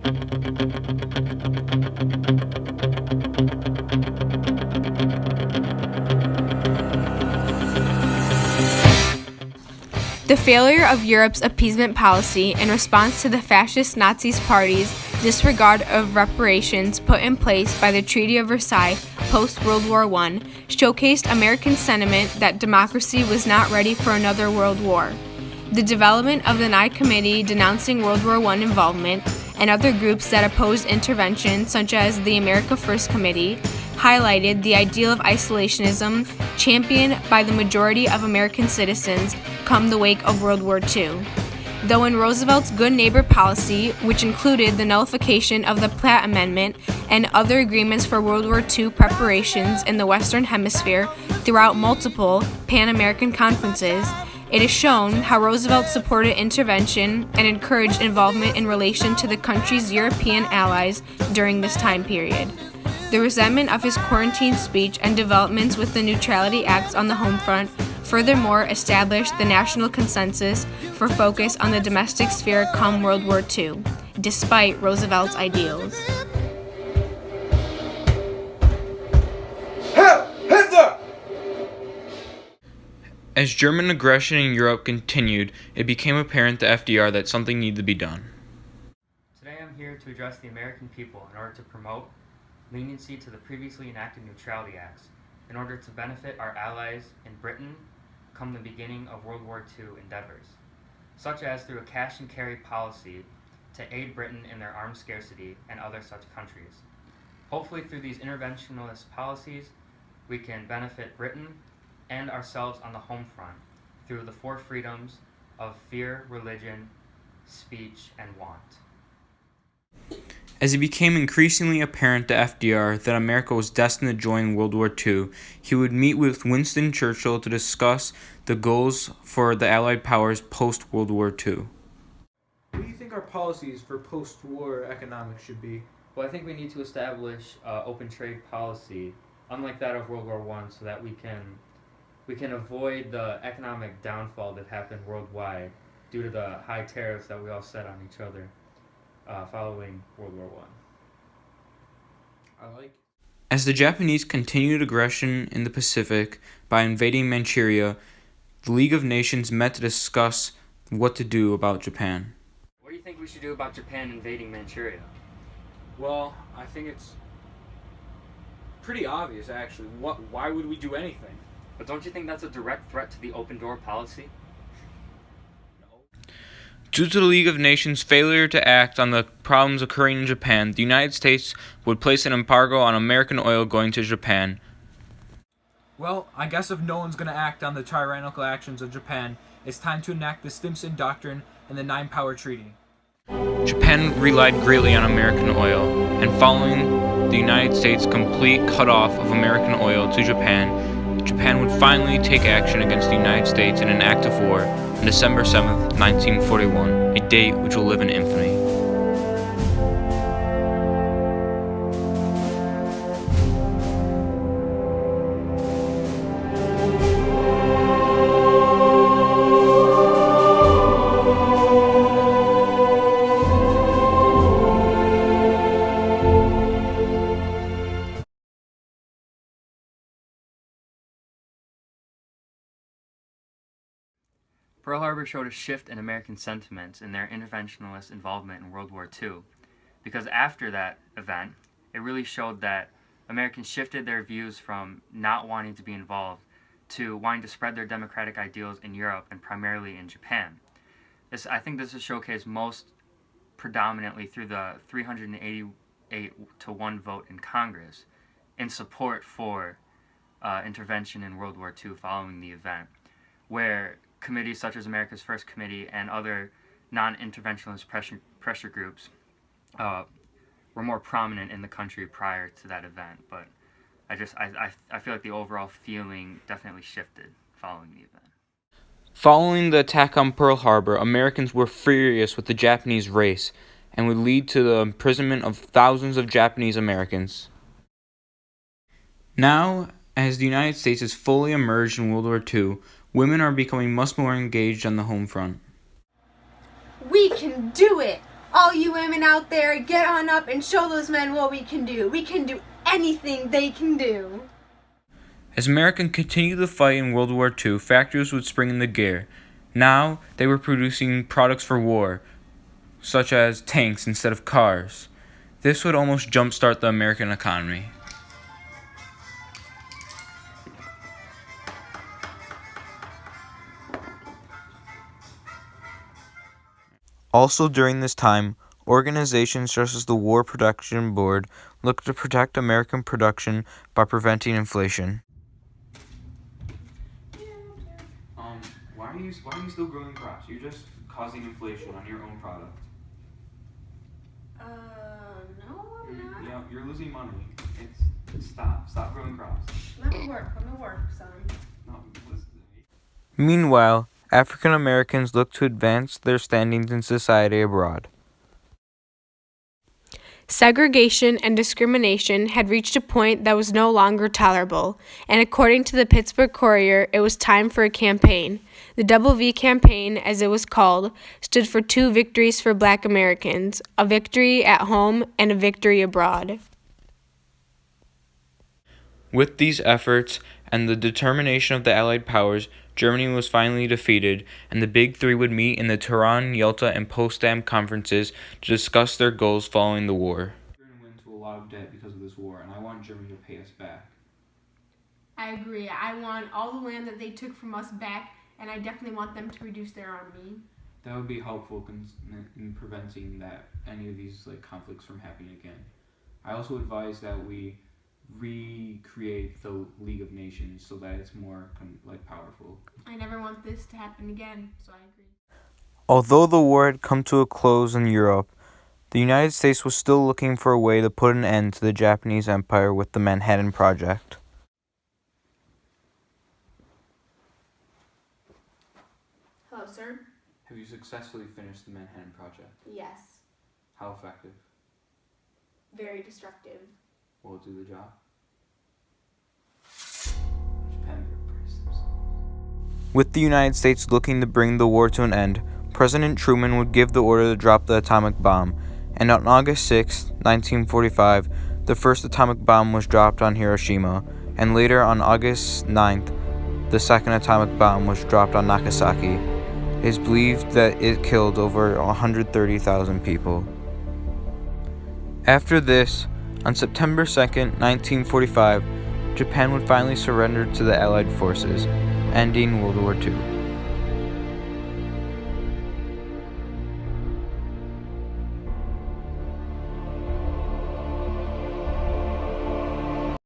The failure of Europe's appeasement policy in response to the fascist Nazi party's disregard of reparations put in place by the Treaty of Versailles post-World War I showcased American sentiment that democracy was not ready for another world war. The development of the Nye Committee denouncing World War I involvement and other groups that opposed intervention, such as the America First Committee, highlighted the ideal of isolationism championed by the majority of American citizens come the wake of World War II. Though in Roosevelt's Good Neighbor policy, which included the nullification of the Platt Amendment and other agreements for World War II preparations in the Western Hemisphere throughout multiple Pan-American conferences, it is shown how Roosevelt supported intervention and encouraged involvement in relation to the country's European allies during this time period. The resentment of his quarantine speech and developments with the Neutrality Acts on the home front furthermore established the national consensus for focus on the domestic sphere come World War II, despite Roosevelt's ideals. As German aggression in Europe continued, it became apparent to FDR that something needed to be done. Today I'm here to address the American people in order to promote leniency to the previously enacted Neutrality Acts in order to benefit our allies in Britain come the beginning of World War II endeavors, such as through a cash-and-carry policy to aid Britain in their arms scarcity and other such countries. Hopefully through these interventionist policies, we can benefit Britain and ourselves on the home front through the four freedoms of fear, religion, speech, and want. As it became increasingly apparent to FDR that America was destined to join World War II, he would meet with Winston Churchill to discuss the goals for the Allied powers post-World War II. What do you think our policies for post-war economics should be? Well, I think we need to establish open trade policy, unlike that of World War I, so that we can avoid the economic downfall that happened worldwide due to the high tariffs that we all set on each other following World War I. As the Japanese continued aggression in the Pacific by invading Manchuria, the League of Nations met to discuss what to do about Japan. What do you think we should do about Japan invading Manchuria? Well, I think it's pretty obvious, actually. Why would we do anything? But don't you think that's a direct threat to the open door policy? Due to the League of Nations' failure to act on the problems occurring in Japan, the United States would place an embargo on American oil going to Japan. Well, I guess if no one's going to act on the tyrannical actions of Japan, it's time to enact the Stimson Doctrine and the Nine-Power Treaty. Japan relied greatly on American oil, and following the United States' complete cutoff of American oil to Japan, Japan would finally take action against the United States in an act of war on December 7th, 1941, a date which will live in infamy. Pearl Harbor showed a shift in American sentiments in their interventionist involvement in World War II, because after that event, it really showed that Americans shifted their views from not wanting to be involved to wanting to spread their democratic ideals in Europe and primarily in Japan. I think this is showcased most predominantly through the 388-to-1 vote in Congress in support for intervention in World War II following the event, where committees such as America's First Committee and other non-interventionist pressure groups were more prominent in the country prior to that event. But I feel like the overall feeling definitely shifted following the event. Following the attack on Pearl Harbor, Americans were furious with the Japanese race and would lead to the imprisonment of thousands of Japanese Americans. Now, as the United States is fully immersed in World War II, women are becoming much more engaged on the home front. We can do it! All you women out there, get on up and show those men what we can do. We can do anything they can do. As America continued the fight in World War II, factories would spring into gear. Now, they were producing products for war, such as tanks instead of cars. This would almost jumpstart the American economy. Also during this time, organizations such as the War Production Board looked to protect American production by preventing inflation. Why are you still growing crops? You're just causing inflation on your own product. No, I'm not. Yeah, you're losing money. Stop growing crops. Let me work, son. No, listen to me. Meanwhile, African Americans looked to advance their standings in society abroad. Segregation and discrimination had reached a point that was no longer tolerable, and according to the Pittsburgh Courier, it was time for a campaign. The Double V campaign, as it was called, stood for 2 victories for Black Americans, a victory at home and a victory abroad. With these efforts and the determination of the Allied powers, Germany was finally defeated, and the Big Three would meet in the Tehran, Yalta, and Potsdam conferences to discuss their goals following the war. We're going to win into a lot of debt because of this war, and I want Germany to pay us back. I agree. I want all the land that they took from us back, and I definitely want them to reduce their army. That would be helpful in preventing any of these conflicts from happening again. I also advise that we recreate the League of Nations so that it's more powerful. I never want this to happen again, so I agree. Although the war had come to a close in Europe, the United States was still looking for a way to put an end to the Japanese Empire with the Manhattan Project. Hello, sir. Have you successfully finished the Manhattan Project? Yes. How effective? Very destructive. Will it do the job? Japan better brace themselves. With the United States looking to bring the war to an end, President Truman would give the order to drop the atomic bomb, and on August 6, 1945, the first atomic bomb was dropped on Hiroshima, and later on August 9th, the second atomic bomb was dropped on Nagasaki. It is believed that it killed over 130,000 people. After this, on September 2nd, 1945, Japan would finally surrender to the Allied forces, ending World War II.